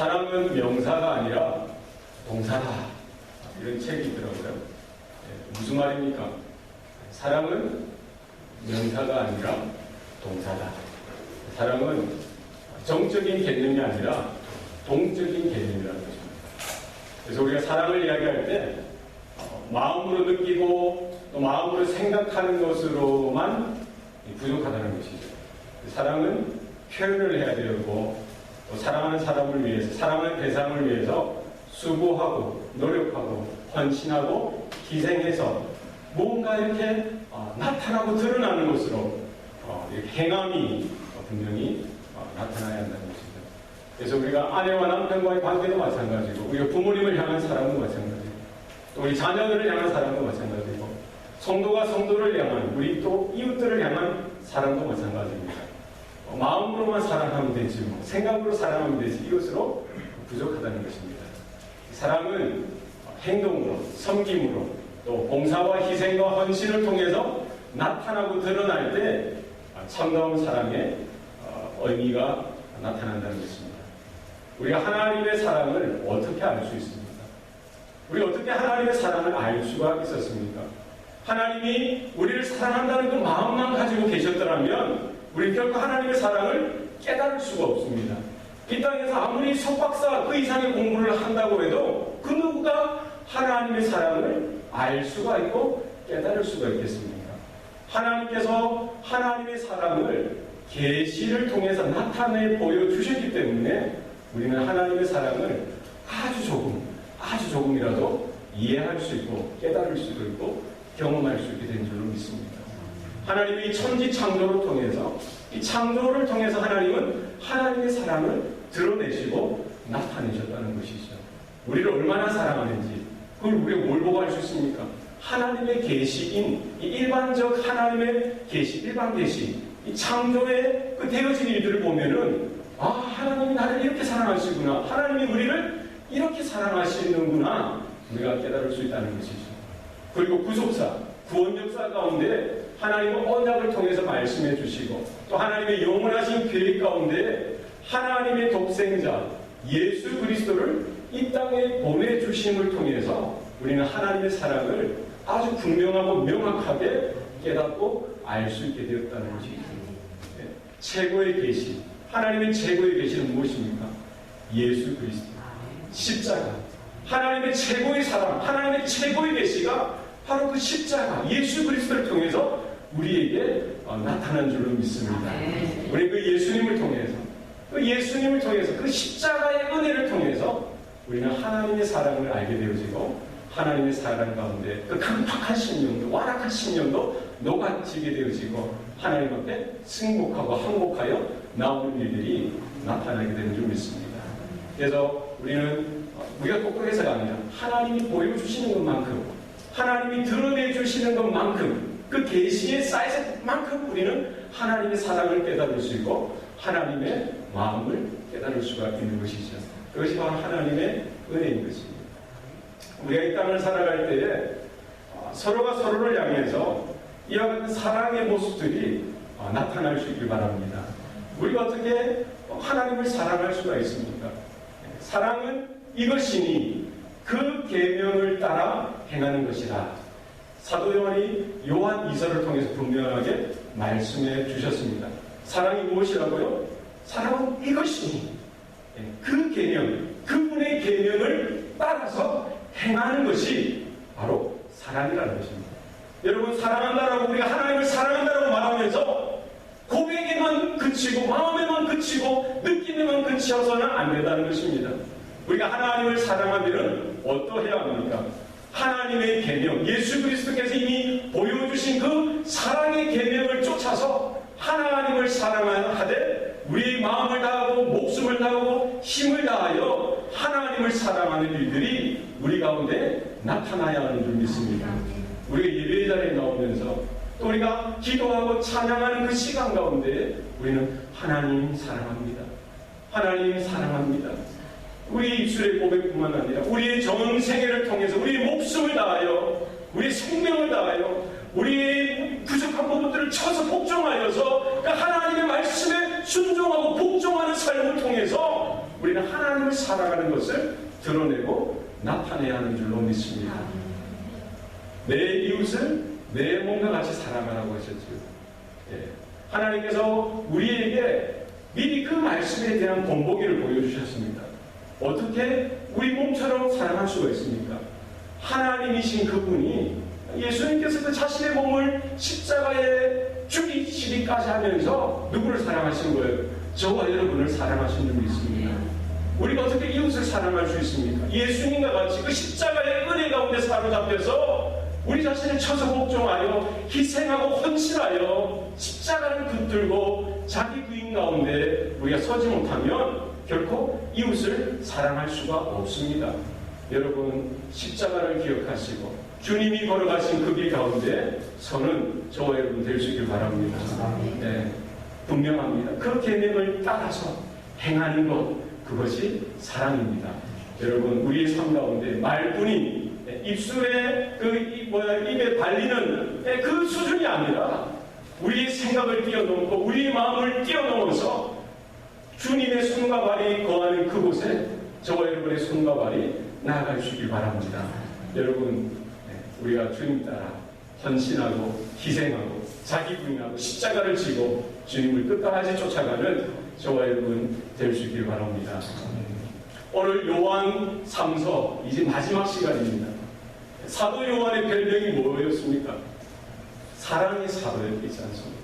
사랑은 명사가 아니라 동사다. 이런 책이 있더라고요. 무슨 말입니까? 사랑은 명사가 아니라 동사다. 사랑은 정적인 개념이 아니라 동적인 개념이라는 것입니다. 그래서 우리가 사랑을 이야기할 때 마음으로 느끼고 또 마음으로 생각하는 것으로만 부족하다는 것이죠. 사랑은 표현을 해야 되고 또 사랑하는 사람을 위해서, 사랑하는 대상을 위해서 수고하고 노력하고 헌신하고 희생해서 뭔가 이렇게 나타나고 드러나는 것으로 이렇게 행함이 분명히 나타나야 한다는 것입니다. 그래서 우리가 아내와 남편과의 관계도 마찬가지고 우리가 부모님을 향한 사랑도 마찬가지고 또 우리 자녀들을 향한 사랑도 마찬가지고 성도가 성도를 향한 우리 또 이웃들을 향한 사랑도 마찬가지입니다. 마음으로만 사랑하면 되지 뭐 생각으로 사랑하면 되지 이것으로 부족하다는 것입니다. 사랑은 행동으로 섬김으로 또 봉사와 희생과 헌신을 통해서 나타나고 드러날 때 참다운 사랑의 의미가 나타난다는 것입니다. 우리가 하나님의 사랑을 어떻게 알 수 있습니까? 우리 어떻게 하나님의 사랑을 알 수가 있었습니까? 하나님이 우리를 사랑한다는 그 마음만 가지고 계셨더라면 우리는 결코 하나님의 사랑을 깨달을 수가 없습니다. 이 땅에서 아무리 석박사 그 이상의 공부를 한다고 해도 그 누구가 하나님의 사랑을 알 수가 있고 깨달을 수가 있겠습니까? 하나님께서 하나님의 사랑을 계시를 통해서 나타내 보여주셨기 때문에 우리는 하나님의 사랑을 아주 조금이라도 이해할 수 있고 깨달을 수도 있고 경험할 수 있게 된 줄로 믿습니다. 하나님이 천지 창조를 통해서 이 창조를 통해서 하나님은 하나님의 사랑을 드러내시고 나타내셨다는 것이죠. 우리를 얼마나 사랑하는지 그걸 우리가 뭘 보고 알 수 있습니까? 하나님의 계시인 이 일반적 하나님의 계시, 일반 계시, 이 창조의 그 되어진 일들을 보면은 하나님이 나를 이렇게 사랑하시구나, 하나님이 우리를 이렇게 사랑하시는구나 우리가 깨달을 수 있다는 것이죠. 그리고 구속사, 구원 역사 가운데 하나님은 언약을 통해서 말씀해 주시고 또 하나님의 영원하신 계획 가운데 하나님의 독생자 예수 그리스도를 이 땅에 보내주심을 통해서 우리는 하나님의 사랑을 아주 분명하고 명확하게 깨닫고 알 수 있게 되었다는 것이죠. 최고의 계시, 하나님의 최고의 계시는 무엇입니까? 예수 그리스도, 십자가. 하나님의 최고의 사랑, 하나님의 최고의 계시가 바로 그 십자가, 예수 그리스도를 통해서 우리에게 나타난 줄로 믿습니다. 우리 그 예수님을 통해서, 그 십자가의 은혜를 통해서 우리는 하나님의 사랑을 알게 되어지고 하나님의 사랑 가운데 그 강팍한 신령도, 완악한 신령도 녹아지게 되어지고 하나님 앞에 승복하고 항복하여 나오는 일들이 나타나게 되는 줄 믿습니다. 그래서 우리가 똑똑해서가 아니라 하나님이 보여주시는 것만큼, 하나님이 드러내주시는 것만큼, 그 계시의 사이즈만큼 우리는 하나님의 사랑을 깨달을 수 있고 하나님의 마음을 깨달을 수가 있는 것이죠. 그것이 바로 하나님의 은혜인 것입니다. 우리가 이 땅을 살아갈 때에 서로가 서로를 향해서 이와 같은 사랑의 모습들이 나타날 수 있길 바랍니다. 우리가 어떻게 하나님을 사랑할 수가 있습니까? 사랑은 이것이니 그 계명을 따라 행하는 것이라. 사도 요한이 요한 2서를 통해서 분명하게 말씀해 주셨습니다. 사랑이 무엇이라고요? 사랑은 이것이니 그 계명, 그분의 계명을 따라서 행하는 것이 바로 사랑이라는 것입니다. 여러분, 사랑한다라고 우리가 하나님을 사랑한다라고 말하면서 고백에만 그치고 마음에만 그치고 느낌에만 그치어서는 안 된다는 것입니다. 우리가 하나님을 사랑하면 어떠해야 합니까? 하나님의 계명, 예수 그리스도께서 이미 보여주신 그 사랑의 계명을 쫓아서 하나님을 사랑하되 우리의 마음을 다하고 목숨을 다하고 힘을 다하여 하나님을 사랑하는 일들이 우리 가운데 나타나야 하는 줄 믿습니다. 우리가 예배 자리에 나오면서 또 우리가 기도하고 찬양하는 그 시간 가운데 우리는 하나님 사랑합니다. 하나님 사랑합니다. 우리 입술의 고백뿐만 아니라 우리의 전생애를 통해서 우리의 목숨을 다하여 우리의 생명을 다하여 우리의 부족한 부분들을 쳐서 복종하여서 그 하나님의 말씀에 순종하고 복종하는 삶을 통해서 우리는 하나님을 사랑하는 것을 드러내고 나타내야 하는 줄로 믿습니다. 내 이웃을 내 몸과 같이 사랑하라고 하셨죠. 예. 하나님께서 우리에게 미리 그 말씀에 대한 본보기를 보여주셨습니다. 어떻게 우리 몸처럼 사랑할 수가 있습니까? 하나님이신 그분이 예수님께서 그 자신의 몸을 십자가에 죽이시기까지 하면서 누구를 사랑하신 거예요? 저와 여러분을 사랑하신 줄 믿습니다. 우리가 어떻게 이웃을 사랑할 수 있습니까? 예수님과 같이 그 십자가의 은혜 가운데 사로잡혀서 우리 자신을 쳐서 복종하여 희생하고 헌신하여 십자가를 붙들고 자기 부인 가운데 우리가 서지 못하면 결코 이웃을 사랑할 수가 없습니다. 여러분, 십자가를 기억하시고 주님이 걸어가신 그 길 가운데 서는 저와 여러분 될 수 있길 바랍니다. 네, 분명합니다. 그 계명을 따라서 행하는 것, 그것이 사랑입니다. 여러분, 우리의 삶 가운데 말뿐인 입술에 입에 발리는 그 수준이 아니라 우리의 생각을 뛰어넘고 우리의 마음을 뛰어넘어서 주님의 손과 발이 거하는 그곳에 저와 여러분의 손과 발이 나아갈 수 있길 바랍니다. 여러분, 우리가 주님 따라 헌신하고 희생하고 자기 부인하고 십자가를 지고 주님을 끝까지 쫓아가는 저와 여러분 될 수 있길 바랍니다. 오늘 요한 3서 이제 마지막 시간입니다. 사도 요한의 별명이 뭐였습니까? 사랑의 사도였지 않습니까?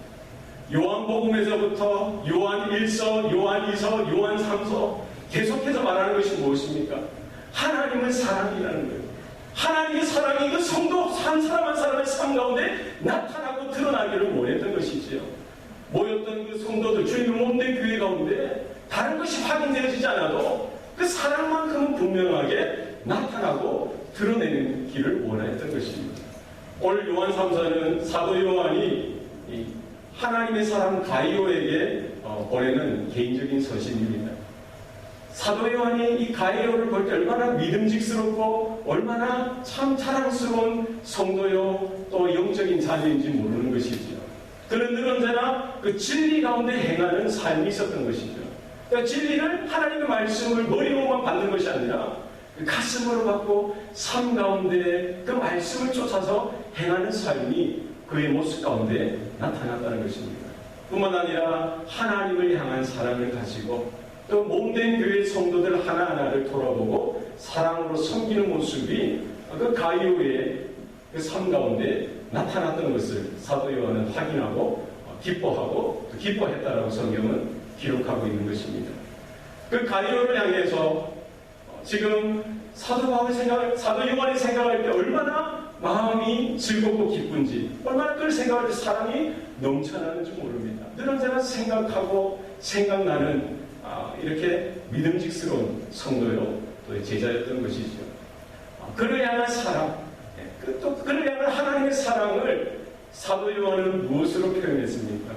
요한복음에서부터 요한 1서, 요한 2서, 요한 3서 계속해서 말하는 것이 무엇입니까? 하나님은 사랑이라는 거예요. 하나님의 사랑이 그 성도 한 사람 한 사람의 삶 가운데 나타나고 드러나기를 원했던 것이지요. 모였던 그 성도들, 주님의 몸된 교회 가운데 다른 것이 확인되어지지 않아도 그 사랑만큼은 분명하게 나타나고 드러내는 길을 원했던 것입니다. 오늘 요한 3서는 사도 요한이 하나님의 사람 가이오에게 보내는 개인적인 서신입니다. 사도 요한이 이 가이오를 볼 때 얼마나 믿음직스럽고 얼마나 참 자랑스러운 성도요 또 영적인 자녀인지 모르는 것이지요. 그는 늘 언제나 그 진리 가운데 행하는 삶이 있었던 것이죠. 그러니까 진리를 하나님의 말씀을 머리로만 받는 것이 아니라 그 가슴으로 받고 삶 가운데 그 말씀을 쫓아서 행하는 삶이 그의 모습 가운데 나타났다는 것입니다. 뿐만 아니라 하나님을 향한 사랑을 가지고 또 몸된 교회 성도들 하나하나를 돌아보고 사랑으로 섬기는 모습이 그 가이오의 그 삶 가운데 나타났던 것을 사도 요한은 확인하고 기뻐하고 기뻐했다라고 성경은 기록하고 있는 것입니다. 그 가이오를 향해서 지금 사도 요한이 생각할 때 얼마나 마음이 즐겁고 기쁜지, 얼마나 그걸 생각할 때 사랑이 넘쳐나는지 모릅니다. 늘 언제나 생각하고 생각나는 이렇게 믿음직스러운 성도요 또 제자였던 것이죠. 그를 향한 사랑, 또 그를 향한 하나님의 사랑을 사도 요한은 무엇으로 표현했습니까?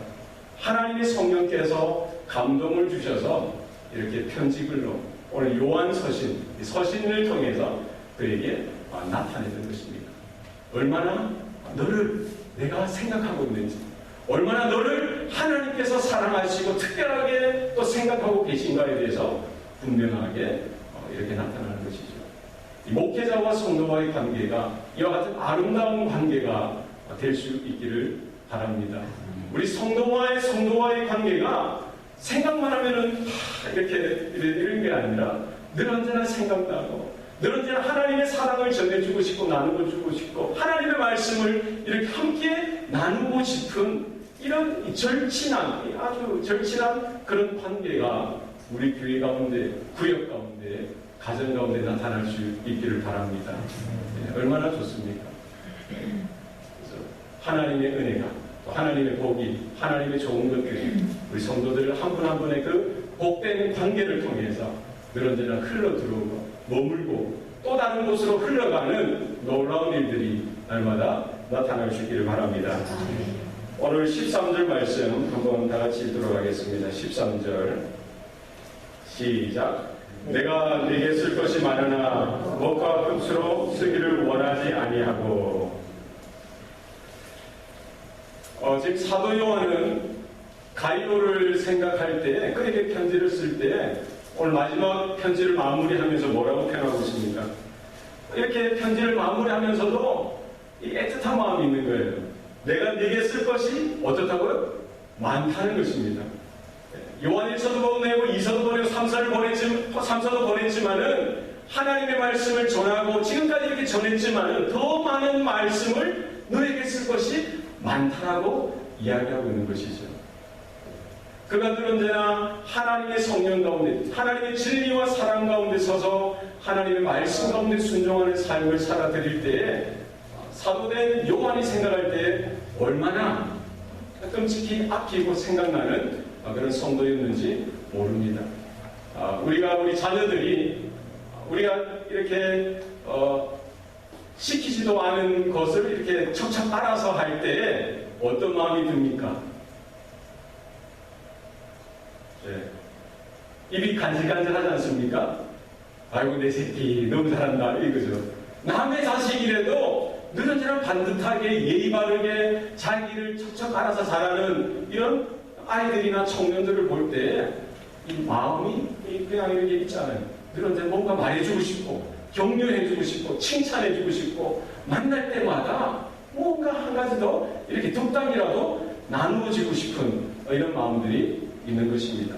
하나님의 성령께서 감동을 주셔서 이렇게 편지글로 오늘 요한 서신을 통해서 그에게 나타내는 것입니다. 얼마나 너를 내가 생각하고 있는지, 얼마나 너를 하나님께서 사랑하시고 특별하게 또 생각하고 계신가에 대해서 분명하게 이렇게 나타나는 것이죠. 이 목회자와 성도와의 관계가 이와 같은 아름다운 관계가 될 수 있기를 바랍니다. 우리 성도와의 관계가 생각만 하면은 이렇게 이런 게 아니라 늘 언제나 생각나고 늘 언제나 하나님의 사랑을 전해주고 싶고 나누고 싶고 하나님의 말씀을 이렇게 함께 나누고 싶은 이런 절친한 아주 절친한 그런 관계가 우리 교회 가운데 구역 가운데 가정 가운데 나타날 수 있기를 바랍니다. 네, 얼마나 좋습니까? 그래서 하나님의 은혜가 또 하나님의 복이 하나님의 좋은 것들이 우리 성도들 한 분 한 분의 그 복된 관계를 통해서 늘 언제나 흘러 들어오고 머물고 또 다른 곳으로 흘러가는 놀라운 일들이 날마다 나타날 수 있기를 바랍니다. 오늘 13절 말씀 한번 다 같이 읽도록 하겠습니다. 13절 시작. 내가 네게 쓸 것이 많으나 먹과 끝으로 쓰기를 원하지 아니하고. 즉 사도 요한은 가이오를 생각할 때 그에게 편지를 쓸 때 오늘 마지막 편지를 마무리하면서 뭐라고 표현하고 있습니까? 이렇게 편지를 마무리하면서도 이 애틋한 마음이 있는 거예요. 내가 네게 쓸 것이 어떻다고요? 많다는 것입니다. 요한일서도 보내고 이서도 보내고 삼서도 보냈지만은 하나님의 말씀을 전하고 지금까지 이렇게 전했지만은 더 많은 말씀을 너에게 쓸 것이 많다라고 이야기하고 있는 것이죠. 그가들 언제나 하나님의 성령 가운데, 하나님의 진리와 사랑 가운데 서서 하나님의 말씀 가운데 순종하는 삶을 살아드릴 때에 사도된 요한이 생각할 때 얼마나 끔찍히 아끼고 생각나는 그런 성도였는지 모릅니다. 우리 자녀들이 우리가 이렇게 시키지도 않은 것을 이렇게 척척 알아서 할 때에 어떤 마음이 듭니까? 입이 간질간질하지 않습니까? 아이고 내 새끼 너무 잘한다 이거죠. 남의 자식이라도 늘어지나 반듯하게 예의 바르게 자기를 척척 알아서 잘하는 이런 아이들이나 청년들을 볼 때 이 마음이 그냥 이렇게 있잖아요. 늘어지나 뭔가 말해주고 싶고 격려해주고 싶고 칭찬해주고 싶고 만날 때마다 뭔가 한 가지 더 이렇게 덕담이라도 나누어지고 싶은 이런 마음들이 있는 것입니다.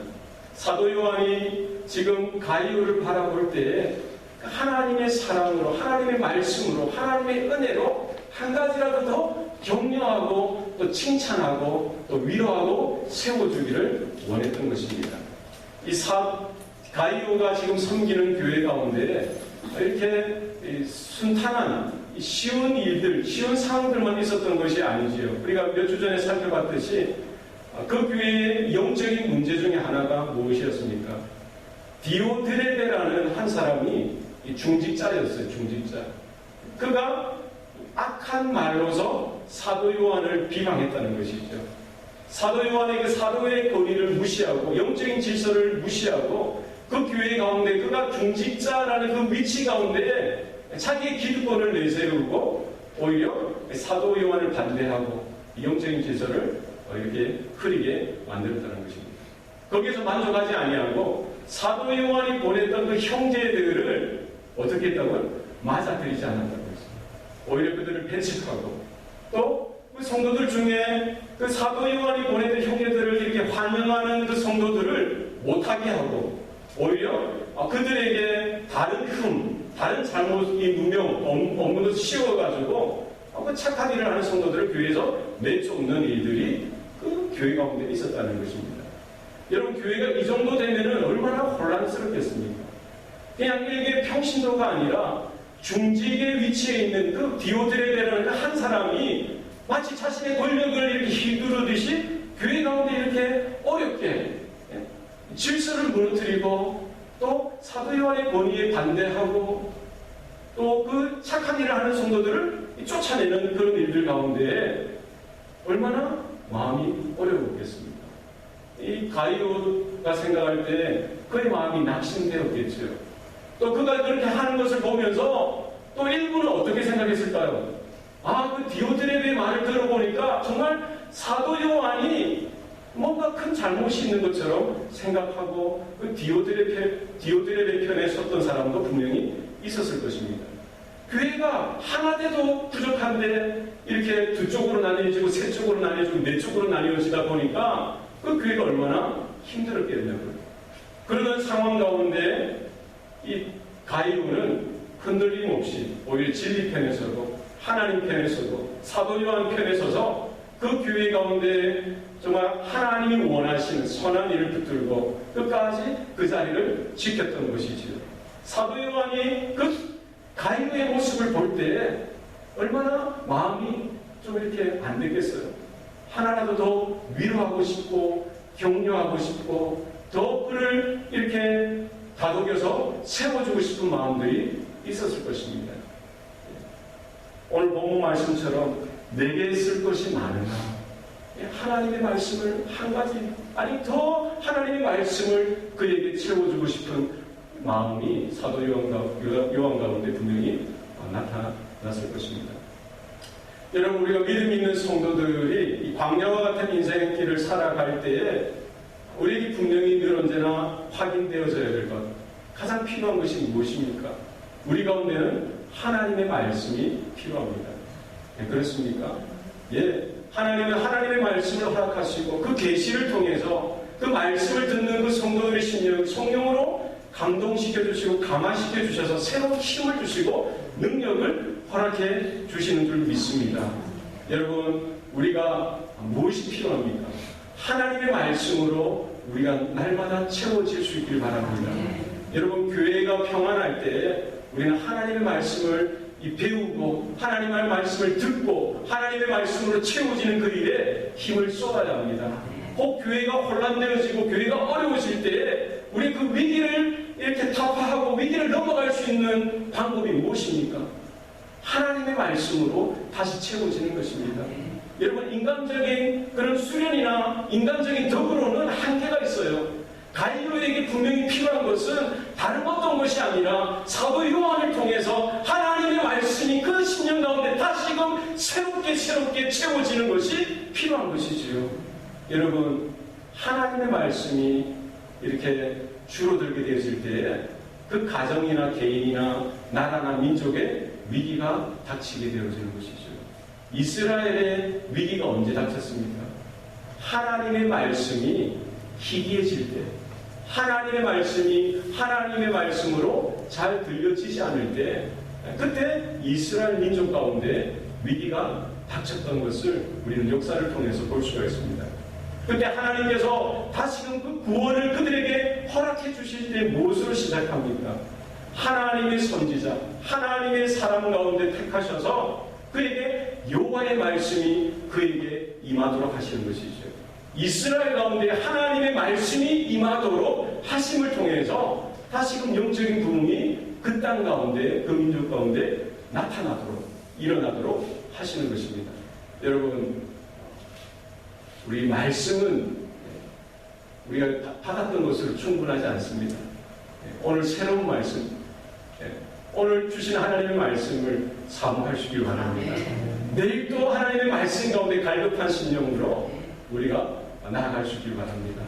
사도 요한이 지금 가이오를 바라볼 때 하나님의 사랑으로, 하나님의 말씀으로, 하나님의 은혜로 한 가지라도 더 격려하고 또 칭찬하고 또 위로하고 세워주기를 원했던 것입니다. 이 가이오가 지금 섬기는 교회 가운데 이렇게 순탄한 쉬운 일들, 쉬운 상황들만 있었던 것이 아니지요. 우리가 몇 주 전에 살펴봤듯이 그 교회의 영적인 문제 중에 하나가 무엇이었습니까? 디오드레베라는 한 사람이 중직자였어요. 중직자. 그가 악한 말로서 사도 요한을 비방했다는 것이죠. 사도 요한의 그 사도의 권위를 무시하고 영적인 질서를 무시하고 그 교회 가운데 그가 중직자라는 그 위치 가운데 자기의 기득권을 내세우고 오히려 사도 요한을 반대하고 영적인 질서를 이렇게 흐리게 만들었다는 것입니다. 거기에서 만족하지 아니하고 사도 요한이 보냈던 그 형제들을 어떻게 했다고요? 맞아들이지 않았다고 했습니다. 오히려 그들을 배척하고 또 그 성도들 중에 그 사도 요한이 보냈던 형제들을 이렇게 환영하는 그 성도들을 못하게 하고 오히려 그들에게 다른 다른 잘못이 누명 없는 것을 씌워가지고 그 착한 일을 하는 성도들을 교회에서 내쫓는 일들이 그 교회 가운데 있었다는 것입니다. 여러분 교회가 이 정도 되면은 얼마나 혼란스럽겠습니까? 그냥 일개 평신도가 아니라 중직의 위치에 있는 그 디오드레베라는 한 사람이 마치 자신의 권력을 이렇게 휘두르듯이 교회 가운데 이렇게 어렵게 질서를 무너뜨리고 또 사도 요한의 권위에 반대하고 또 그 착한 일을 하는 성도들을 쫓아내는 그런 일들 가운데 얼마나 마음이 어려웠겠습니까? 이 가이오가 생각할 때 그의 마음이 낙심되었겠죠. 또 그가 그렇게 하는 것을 보면서 또 일부는 어떻게 생각했을까요? 그 디오드레베의 말을 들어보니까 정말 사도 요한이 뭔가 큰 잘못이 있는 것처럼 생각하고 그 디오드레베 편에 섰던 사람도 분명히 있었을 것입니다. 교회가 하나 돼도 부족한데 이렇게 두 쪽으로 나뉘어지고 세 쪽으로 나뉘어지고 네 쪽으로 나뉘어지다 보니까 그 교회가 얼마나 힘들었겠냐고요. 그러는 상황 가운데 이 가이오는 흔들림 없이 오히려 진리 편에 서고 하나님 편에 서고 사도 요한 편에 서서 그 교회 가운데 정말 하나님이 원하시는 선한 일을 붙들고 끝까지 그 자리를 지켰던 것이지요. 사도 요한이 그 가이오의 모습을 볼 때 얼마나 마음이 좀 이렇게 안 되겠어요. 하나라도 더 위로하고 싶고 격려하고 싶고 더 그를 이렇게 다독여서 세워주고 싶은 마음들이 있었을 것입니다. 오늘 본문 말씀처럼 내게 쓸 것이 많으나 하나님의 말씀을 한 가지 아니 더 하나님의 말씀을 그에게 채워주고 싶은 마음이 사도 요한 가운데 분명히 나타났을 것입니다. 여러분 우리가 믿음 있는 성도들이 이 광야와 같은 인생의 길을 살아갈 때에 우리에게 분명히 늘 언제나 확인되어져야 될 것, 가장 필요한 것이 무엇입니까? 우리 가운데는 하나님의 말씀이 필요합니다. 네, 그렇습니까? 예, 하나님은 하나님의 말씀을 허락하시고 그 계시를 통해서 그 말씀을 듣는 그 성도들의 심령을 성령으로 감동시켜 주시고 감화시켜 주셔서 새로운 힘을 주시고 능력을 허락해 주시는 줄 믿습니다. 여러분, 우리가 무엇이 필요합니까? 하나님의 말씀으로 우리가 날마다 채워질 수 있길 바랍니다. 여러분, 교회가 평안할 때 우리는 하나님의 말씀을 배우고 하나님의 말씀을 듣고 하나님의 말씀으로 채워지는 그 일에 힘을 쏟아야 합니다. 혹 교회가 혼란되어지고 교회가 어려워질 때 우리 그 위기를 이렇게 타파하고 위기를 넘어갈 수 있는 방법이 무엇입니까? 하나님의 말씀으로 다시 채워지는 것입니다. 여러분, 인간적인 그런 수련이나 인간적인 덕으로는 한계가 있어요. 가이오에게 분명히 필요한 것은 다른 어떤 것이 아니라 사도 요한을 통해서 하나님의 말씀이 그 심령 가운데 다시금 새롭게 채워지는 것이 필요한 것이지요. 여러분, 하나님의 말씀이 이렇게 줄어들게 되었을 때 그 가정이나 개인이나 나라나 민족의 위기가 닥치게 되어지는 것이죠. 이스라엘의 위기가 언제 닥쳤습니까? 하나님의 말씀이 희귀해질 때, 하나님의 말씀이 하나님의 말씀으로 잘 들려지지 않을 때, 그때 이스라엘 민족 가운데 위기가 닥쳤던 것을 우리는 역사를 통해서 볼 수가 있습니다. 그때 하나님께서 다시금 그 구원을 그들에게 허락해 주실 때 무엇으로 시작합니까? 하나님의 선지자, 하나님의 사람 가운데 택하셔서 그에게 여호와의 말씀이 그에게 임하도록 하시는 것이죠. 이스라엘 가운데 하나님의 말씀이 임하도록 하심을 통해서 다시금 영적인 부흥이 그 땅 가운데, 그 민족 가운데 나타나도록, 일어나도록 하시는 것입니다. 여러분, 우리 말씀은 우리가 받았던 것으로 충분하지 않습니다. 오늘 새로운 말씀, 오늘 주신 하나님의 말씀을 사모하시길 바랍니다. 내일 또 하나님의 말씀 가운데 갈급한 심령으로 우리가 나아갈 수 있길 바랍니다.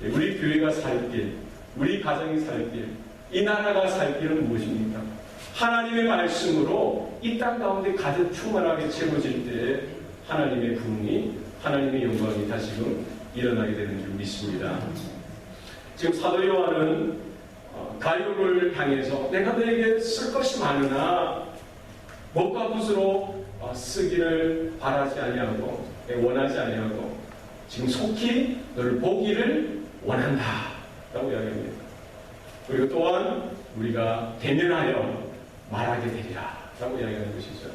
우리 교회가 살 길, 우리 가정이 살 길, 이 나라가 살 길은 무엇입니까? 하나님의 말씀으로 이 땅 가운데 가득 충만하게 채워질 때 하나님의 부흥이, 하나님의 영광이 다시금 일어나게 되는 줄 믿습니다. 지금 사도 요한은 가룟을 향해서 내가 너에게 쓸 것이 많으나 목과 붓으로 쓰기를 바라지 아니하고 원하지 아니하고 지금 속히 너를 보기를 원한다 라고 이야기합니다. 그리고 또한 우리가 대면하여 말하게 되리라 라고 이야기하는 것이죠.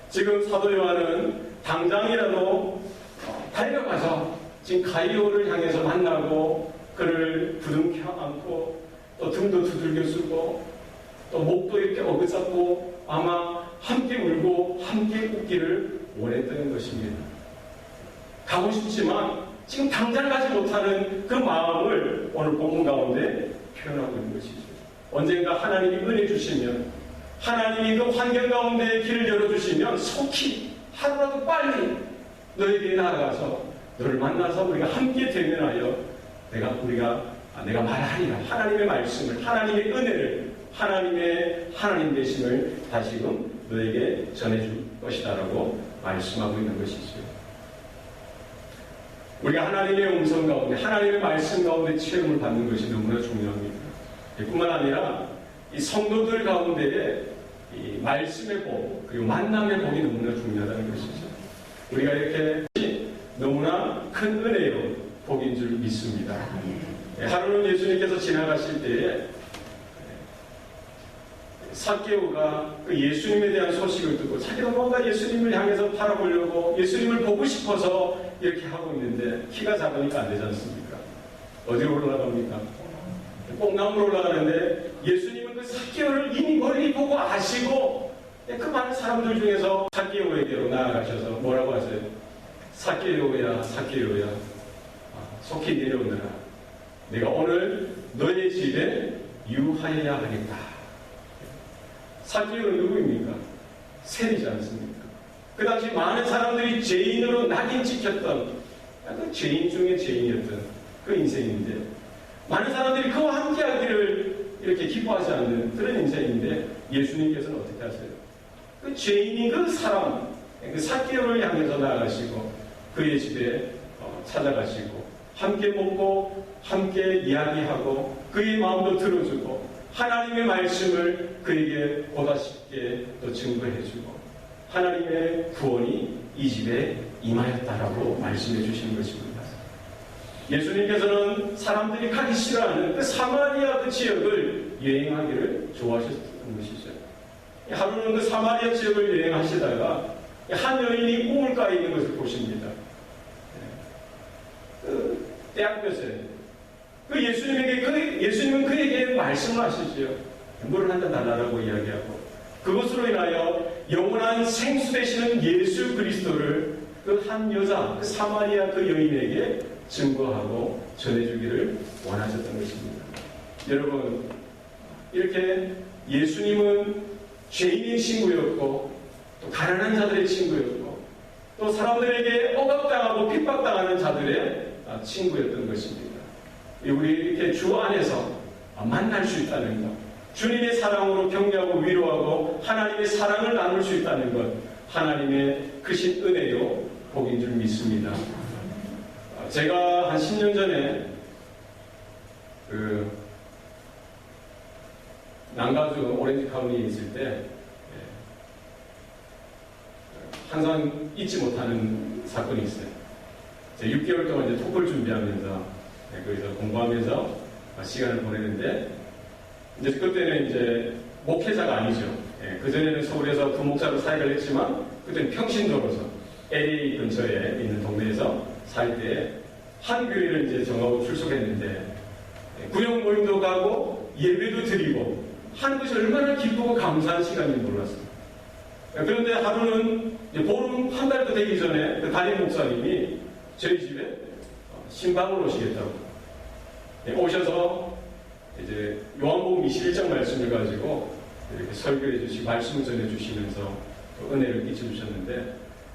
지금 사도 요한은 당장이라도 달려가서 지금 가이오를 향해서 만나고 그를 부둥켜 안고 또 등도 두들겨 쓰고 또 목도 이렇게 어긋잡고 아마 함께 울고 함께 웃기를 원했던 것입니다. 가고 싶지만 지금 당장 가지 못하는 그 마음을 오늘 본문 가운데 표현하고 있는 것이죠. 언젠가 하나님이 은혜 주시면, 하나님이 그 환경 가운데 길을 열어주시면 속히 하루라도 빨리 너에게 나아가서 너를 만나서 우리가 함께 대면하여 내가 말하리라. 하나님의 말씀을, 하나님의 은혜를, 하나님의 하나님 되심을 다시금 너에게 전해줄 것이다라고 말씀하고 있는 것이죠. 우리가 하나님의 음성 가운데, 하나님의 말씀 가운데 체험을 받는 것이 너무나 중요합니다. 뿐만 아니라 이 성도들 가운데에 이 말씀의 복, 그리고 만남의 복이 너무나 중요하다는 것이죠. 우리가 이렇게 너무나 큰 은혜요 복인 줄 믿습니다. 하루는 예수님께서 지나가실 때에 삭개오가 그 예수님에 대한 소식을 듣고 자기도 뭔가 예수님을 향해서 바라보려고 예수님을 보고 싶어서 이렇게 하고 있는데 키가 작으니까 안 되지 않습니까? 어디로 올라갑니까? 뽕나무로 올라가는데 예수님은 그 삭개오를 이미 멀리 보고 아시고 그 많은 사람들 중에서 삭개오에게로 나아가셔서 뭐라고 하세요? 삭개오야, 삭개오야, 속히 내려오너라. 내가 오늘 너의 집에 유하여야 하겠다. 삭개오는 누구입니까? 셈이지 않습니까? 그 당시 많은 사람들이 죄인으로 낙인 찍혔던 그 죄인 중에 죄인이었던 그 그 인생인데, 많은 사람들이 그와 함께하기를 이렇게 기뻐하지 않는 그런 인생인데, 예수님께서는 어떻게 하세요? 그 죄인인 그 사람, 그 삭개오를 향해서 나아가시고 그의 집에 찾아가시고 함께 먹고 함께 이야기하고 그의 마음도 들어주고 하나님의 말씀을 그에게 보다 쉽게 또 증거해주고 하나님의 구원이 이 집에 임하였다라고 말씀해 주시는 것입니다. 예수님께서는 사람들이 가기 싫어하는 그 사마리아 그 지역을 여행하기를 좋아하셨던 것이죠. 하루는 그 사마리아 지역을 여행하시다가 한 여인이 우물가에 있는 것을 보십니다. 그 떼약볕에 그 예수님은 그에게 말씀을 하시지요. 물을 한 잔 달라고 이야기하고 그것으로 인하여 영원한 생수 되시는 예수 그리스도를 그 한 여자, 그 사마리아 그 여인에게 증거하고 전해주기를 원하셨던 것입니다. 여러분, 이렇게 예수님은 죄인의 친구였고 또 가난한 자들의 친구였고 또 사람들에게 억압당하고 핍박당하는 자들의 친구였던 것입니다. 우리 이렇게 주 안에서 만날 수 있다는 것, 주님의 사랑으로 격려하고 위로하고 하나님의 사랑을 나눌 수 있다는 것, 하나님의 크신 은혜요 복인 줄 믿습니다. 제가 한 10년 전에 그 남가주 오렌지 카운티에 있을 때 항상 잊지 못하는 사건이 있어요. 제가 6개월 동안 이제 토플 준비하면서 거기서 공부하면서 시간을 보내는데 이제 그때는 이제 목회자가 아니죠. 그전에는 서울에서 부목사로 사역을 했지만 그때는 평신도로서 LA 근처에 있는 동네에서 살 때 한 교회를 이제 정하고 출석했는데 구역 모임도 가고 예배도 드리고 하는 것이 얼마나 기쁘고 감사한 시간인지 몰랐어요. 그런데 하루는 보름 한 달도 되기 전에 그 담임 목사님이 저희 집에 신방을 오시겠다고 오셔서 이제 요한복음 21장 말씀을 가지고 이렇게 설교해 주시고 말씀을 전해 주시면서 또 은혜를 끼쳐 주셨는데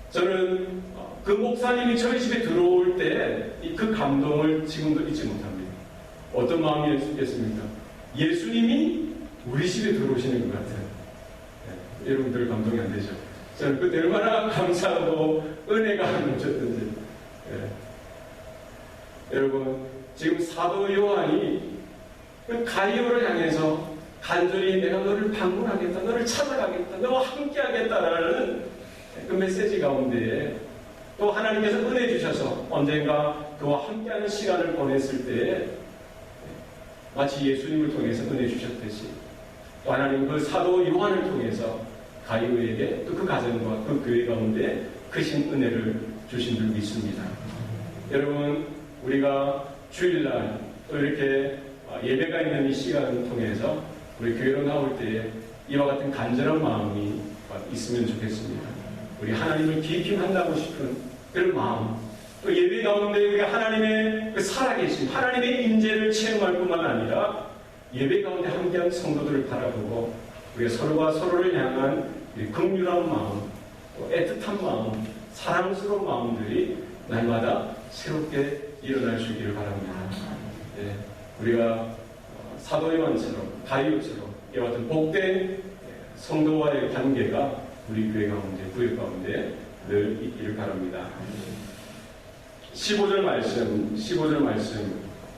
저는 그 목사님이 저희 집에 들어올 때 그 감동을 지금도 잊지 못합니다. 어떤 마음이었겠습니까? 예수님이 우리 집에 들어오시는 것 같아요. 여러분들 감동이 안 되죠? 저는 그때 얼마나 감사하고 은혜가 넘쳤던지. 여러분, 지금 사도 요한이 그 가이오를 향해서 간절히 내가 너를 방문하겠다, 너를 찾아가겠다, 너와 함께하겠다라는 그 메시지 가운데에 또 하나님께서 은혜 주셔서 언젠가 그와 함께하는 시간을 보냈을 때에 마치 예수님을 통해서 은혜 주셨듯이 또 하나님 그 사도 요한을 통해서 가이오에게 또 그 가정과 그 교회 가운데 크신 은혜를 주신 줄 믿습니다. 여러분, 우리가 주일날 또 이렇게 예배가 있는 이 시간을 통해서 우리 교회로 나올 때에 이와 같은 간절한 마음이 있으면 좋겠습니다. 우리 하나님을 깊이 만나고 싶은 그런 마음, 또 예배 가운데 우리가 하나님의 그 살아계신 하나님의 임재를 체험할 뿐만 아니라 예배 가운데 함께한 성도들을 바라보고 우리가 서로가 서로를 향한 긍휼한 마음, 또 애틋한 마음, 사랑스러운 마음들이 날마다 새롭게 일어날 수 있기를 바랍니다. 우리가 사도 요한처럼 가이오처럼 이와 같은 복된 성도와의 관계가 우리 교회 가운데, 구역 가운데 늘 있기를 바랍니다. 15절 말씀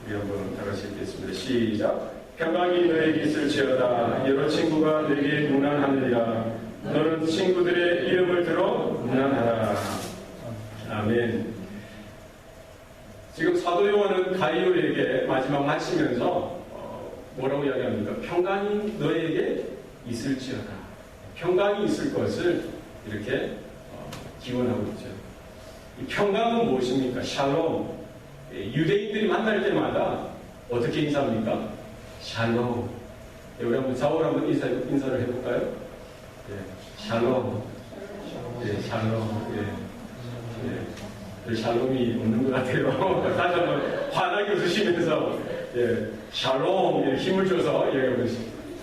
우리 한번 다 같이 읽겠습니다. 시작. 평강이 너에게 있을지어다. 여러 친구가 너에게 문안하느니라. 너는 친구들의 이름을 들어 문안하라. 아멘. 지금 사도 요한은 가이오에게 마지막 마치면서 뭐라고 이야기합니까? 평강이 너에게 있을지어다. 평강이 있을 것을 이렇게 기원하고 있죠. 이 평강은 무엇입니까? 샬롬. 유대인들이 만날 때마다 어떻게 인사합니까? 샬롬. 우리 한번 자오로 한번 인사를 해볼까요? 샬롬. 샬롬. 샬롬이 없는 것 같아요. 다시 한번 환하게 웃으시면서 샬롬 힘을 줘서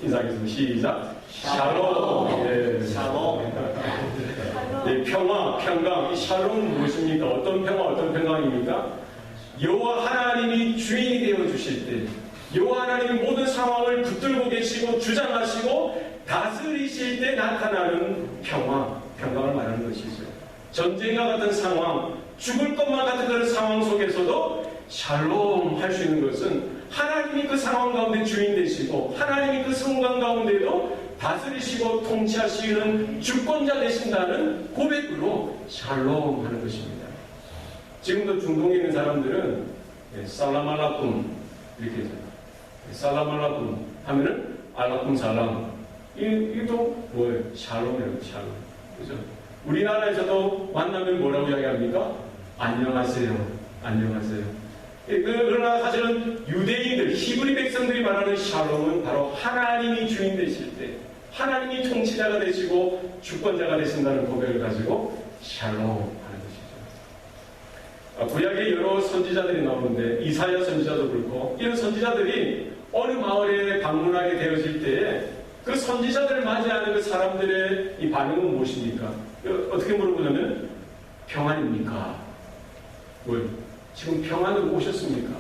인사하겠습니다. 시작. 샬롬. 샬롬. 평화, 평강. 이 샬롬은 무엇입니까? 어떤 평화, 어떤 평강입니까? 여호와 하나님이 주인이 되어 주실 때, 여호와 하나님이 모든 상황을 붙들고 계시고 주장하시고 다스리실 때 나타나는 평강을 말하는 것이죠. 전쟁과 같은 상황, 죽을 것만 같은 그런 상황 속에서도 샬롬 할 수 있는 것은 하나님이 그 상황 가운데 주인 되시고 하나님이 그 순간 가운데도 다스리시고 통치하시는 주권자 되신다는 고백으로 샬롬 하는 것입니다. 지금도 중동에 있는 사람들은 살람 알라쿰 이렇게 하잖아요. 살람 알라쿰 하면은 알라쿰 살람, 이것도 뭐예요? 샬롬이라고. 샬롬. 그죠? 우리나라에서도 만나면 뭐라고 이야기합니까? 안녕하세요. 안녕하세요. 그러나 사실은 유대인들, 히브리 백성들이 말하는 샬롬은 바로 하나님이 주인 되실 때, 하나님이 통치자가 되시고 주권자가 되신다는 고백을 가지고 샬롬 하는 것이죠. 구약에 여러 선지자들이 나오는데 이사야 선지자도 그렇고, 이런 선지자들이 어느 마을에 방문하게 되어질 때에 그 선지자들을 맞이하는 그 사람들의 이 반응은 무엇입니까? 어떻게 물어보냐면 평안입니까? 지금 평안으로 오셨습니까?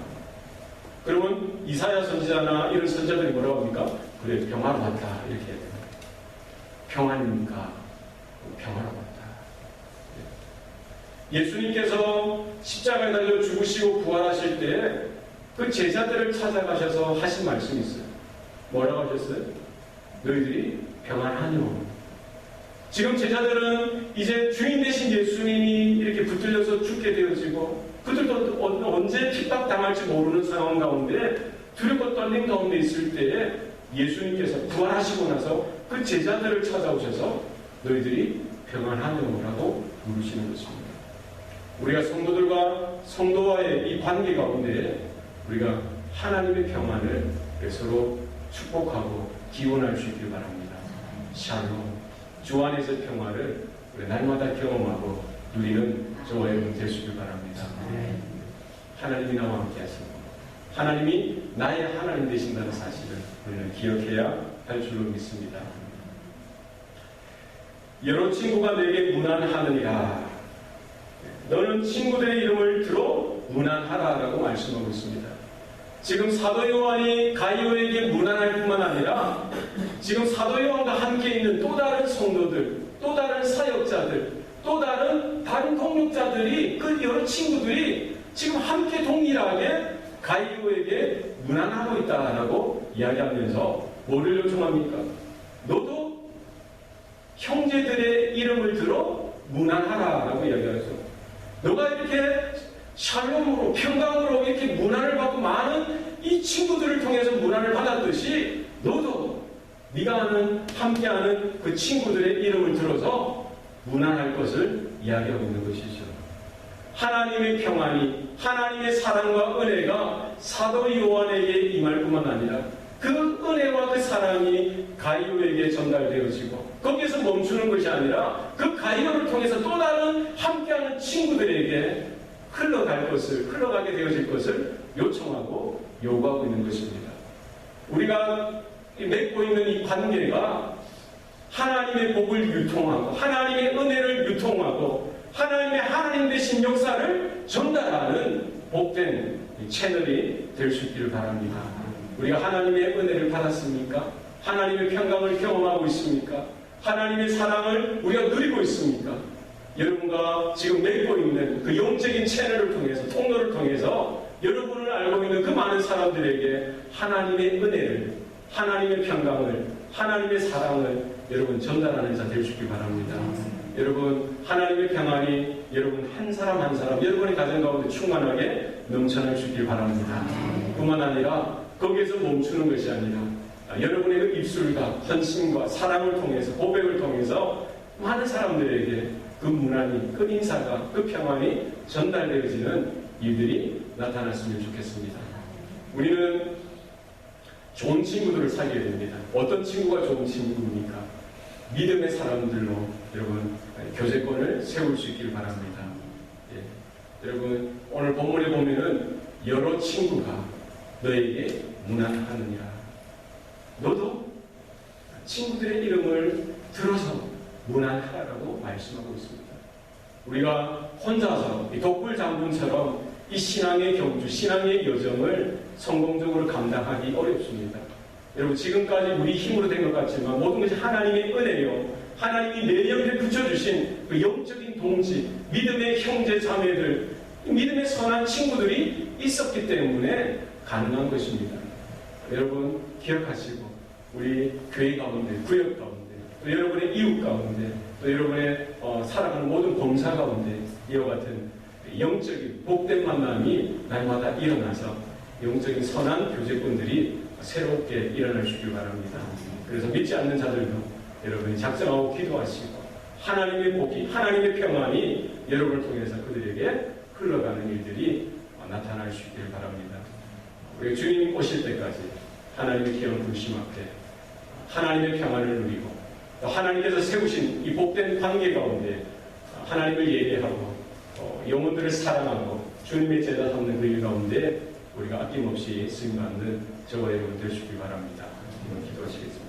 그러면 이사야 선지자나 이런 선지자들이 뭐라고 합니까? 그래, 평화로 왔다. 이렇게 해야 됩니다. 평안입니까? 평화로 왔다. 예수님께서 십자가에 달려 죽으시고 부활하실 때 그 제자들을 찾아가셔서 하신 말씀이 있어요. 뭐라고 하셨어요? 너희들이 평안하뇨. 지금 제자들은 이제 주인 되신 예수님이 이렇게 붙들려서 죽게 되어지고 그들도 언제 핍박당할지 모르는 상황 가운데 두렵고 떨림 가운데 있을 때에 예수님께서 부활하시고 나서 그 제자들을 찾아오셔서 너희들이 평안하냐고 물으시는 것입니다. 우리가 성도들과 성도와의 이 관계 가운데 우리가 하나님의 평안을 서로 축복하고 기원할 수 있길 바랍니다. 샬롬, 주 안에서의 평화를 우리 날마다 경험하고 누리는 저와 여러분 되시길 바랍니다. 하나님이 나와 함께 하시고 하나님이 나의 하나님 되신다는 사실을 우리는 기억해야 할 줄로 믿습니다. 여러 친구가 내게 문안하느니라. 너는 친구들의 이름을 들어 문안하라라고 말씀하고 있습니다. 지금 사도 요한이 가이오에게 문안할 뿐만 아니라 지금 사도 요한과 함께 있는 또 다른 성도들, 또 다른 사역자들, 또 다른 동역자들이, 그 여러 친구들이 지금 함께 동일하게 가이오에게 문안하고 있다라고 이야기하면서 뭐를 요청합니까? 너도 형제들의 이름을 들어 문안하라라고 이야기하죠. 너가 이렇게 샬롬으로, 평강으로 이렇게 문안을 받고 많은 이 친구들을 통해서 문안을 받았듯이 너도 네가 아는, 함께하는 그 친구들의 이름을 들어서 문안할 것을 이야기하고 있는 것이죠. 하나님의 평안이, 하나님의 사랑과 은혜가 사도 요한에게 임할 뿐만 아니라 그 은혜와 그 사랑이 가이오에게 전달되어지고 거기에서 멈추는 것이 아니라 그 가이오를 통해서 또 다른 함께하는 친구들에게 흘러가게 되어질 것을 요청하고 요구하고 있는 것입니다. 우리가 맺고 있는 이 관계가 하나님의 복을 유통하고 하나님의 은혜를 유통하고 하나님의 하나님 되신 역사를 전달하는 복된 채널이 될 수 있기를 바랍니다. 우리가 하나님의 은혜를 받았습니까? 하나님의 평강을 경험하고 있습니까? 하나님의 사랑을 우리가 누리고 있습니까? 여러분과 지금 맺고 있는 그 영적인 채널을 통해서, 통로를 통해서 여러분을 알고 있는 그 많은 사람들에게 하나님의 은혜를, 하나님의 평강을, 하나님의 사랑을 여러분 전달하는 자 될 수 있길 바랍니다. 여러분, 하나님의 평안이 여러분 한 사람 한 사람 여러분의 가정 가운데 충만하게 넘쳐날 수 있길 바랍니다. 뿐만 아니라 거기에서 멈추는 것이 아니라 여러분의 그 입술과 헌신과 사랑을 통해서, 고백을 통해서 많은 사람들에게 그 문안이, 그 인사가, 그 평안이 전달되어지는 일들이 나타났으면 좋겠습니다. 우리는 좋은 친구들을 사귀어야 됩니다. 어떤 친구가 좋은 친구입니까? 믿음의 사람들로 여러분 교제권을 세울 수 있길 바랍니다. 예. 여러분 오늘 본문에 보면은 여러 친구가 너에게 문안하느니라. 너도 친구들의 이름을 들어서 문안하라고 말씀하고 있습니다. 우리가 혼자서 독불 장군처럼 이 신앙의 경주, 신앙의 여정을 성공적으로 감당하기 어렵습니다. 여러분, 지금까지 우리 힘으로 된 것 같지만 모든 것이 하나님의 은혜요, 하나님이 내 옆에 붙여주신 그 영적인 동지, 믿음의 형제 자매들, 믿음의 선한 친구들이 있었기 때문에 가능한 것입니다. 여러분 기억하시고, 우리 교회 가운데, 구역 가운데, 또 여러분의 이웃 가운데, 또 여러분의 살아가는 모든 봉사 가운데 이와 같은 영적인 복된 만남이 날마다 일어나서 영적인 선한 교제꾼들이 새롭게 일어날 수 있길 바랍니다. 그래서 믿지 않는 자들도 여러분이 작정하고 기도하시고, 하나님의 복이, 하나님의 평안이 여러분을 통해서 그들에게 흘러가는 일들이 나타날 수 있길 바랍니다. 우리 주님 오실 때까지 하나님의 귀한 부르심 앞에 하나님의 평안을 누리고, 또 하나님께서 세우신 이 복된 관계 가운데 하나님을 예배하고 영혼들을 사랑하고 주님의 제자 삼는 그 일 가운데 우리가 아낌없이 쓰임받는 저와 여러분 되시길 바랍니다. 기도하시겠습니다.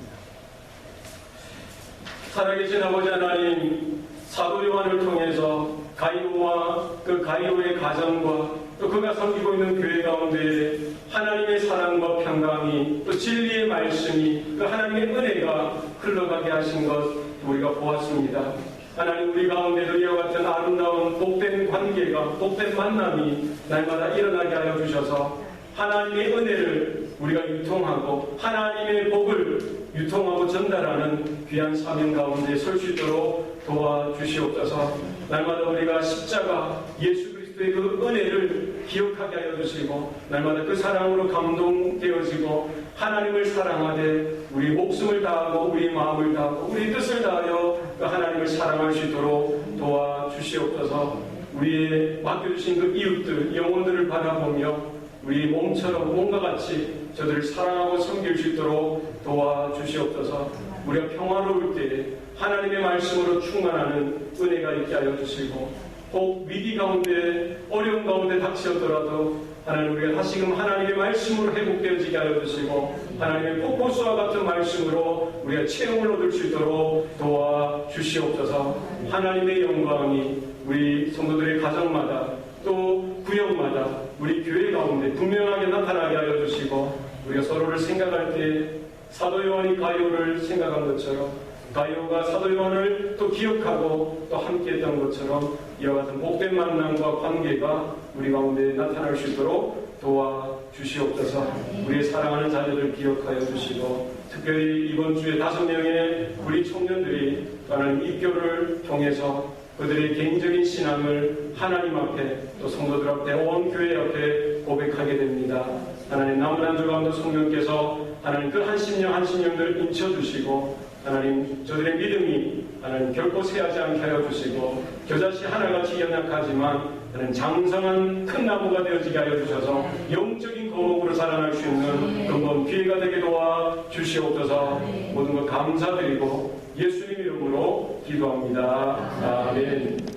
살아계신 아버지 하나님, 사도 요한을 통해서 가이오와 그 가이오의 가정과 또 그가 섬기고 있는 교회 가운데 하나님의 사랑과 평강이, 또 진리의 말씀이, 그 하나님의 은혜가 흘러가게 하신 것 우리가 보았습니다. 하나님, 우리 가운데도 이와 같은 아름다운 복된 관계가, 복된 만남이 날마다 일어나게 하여 주셔서 하나님의 은혜를 우리가 유통하고 하나님의 복을 유통하고 전달하는 귀한 사명 가운데 설 수 있도록 도와주시옵소서. 날마다 우리가 십자가 예수 그리스도의 그 은혜를 기억하게 하여 주시고, 날마다 그 사랑으로 감동되어지고 하나님을 사랑하되 우리 목숨을 다하고 우리 마음을 다하고 우리 뜻을 다하여 그 하나님을 사랑할 수 있도록 도와주시옵소서. 우리의 맡겨주신 그 이웃들, 영혼들을 바라보며 우리 몸처럼 몸과 같이 저들을 사랑하고 섬길 수 있도록 도와주시옵소서. 우리가 평화로울 때 하나님의 말씀으로 충만하는 은혜가 있게 하여 주시고, 혹 위기 가운데 어려운 가운데 닥치었더라도 하나님, 우리가 다시금 하나님의 말씀으로 회복되어지게 하여 주시고 하나님의 폭포수와 같은 말씀으로 우리가 체험을 얻을 수 있도록 도와주시옵소서. 하나님의 영광이 우리 성도들의 가정마다 또 구역마다 우리 교회 가운데 분명하게 나타나게 하여 주시고, 우리가 서로를 생각할 때 사도 요한이 가이오를 생각한 것처럼 가이오가 사도 요한을 또 기억하고 또 함께했던 것처럼 이와 같은 복된 만남과 관계가 우리 가운데 나타날 수 있도록 도와주시옵소서. 우리의 사랑하는 자녀들 기억하여 주시고, 특별히 이번 주에 5명의 우리 청년들이 하나님 입교를 통해서 그들의 개인적인 신앙을 하나님 앞에 또 성도들 앞에 온 교회 앞에 고백하게 됩니다. 하나님, 남은 한 주 가운데 성령께서 하나님 그 한심령들 인쳐주시고, 하나님 저들의 믿음이 하나님 결코 쇠하지 않게 하여 주시고, 겨자씨 하나같이 연약하지만 하나님 장성한 큰 나무가 되어지게 하여 주셔서 영적인 거목으로 자라날 수 있는 그런 기회가 되게 도와 주시옵소서. 모든 것 감사드리고 예수님 이름으로 기도합니다. 아멘.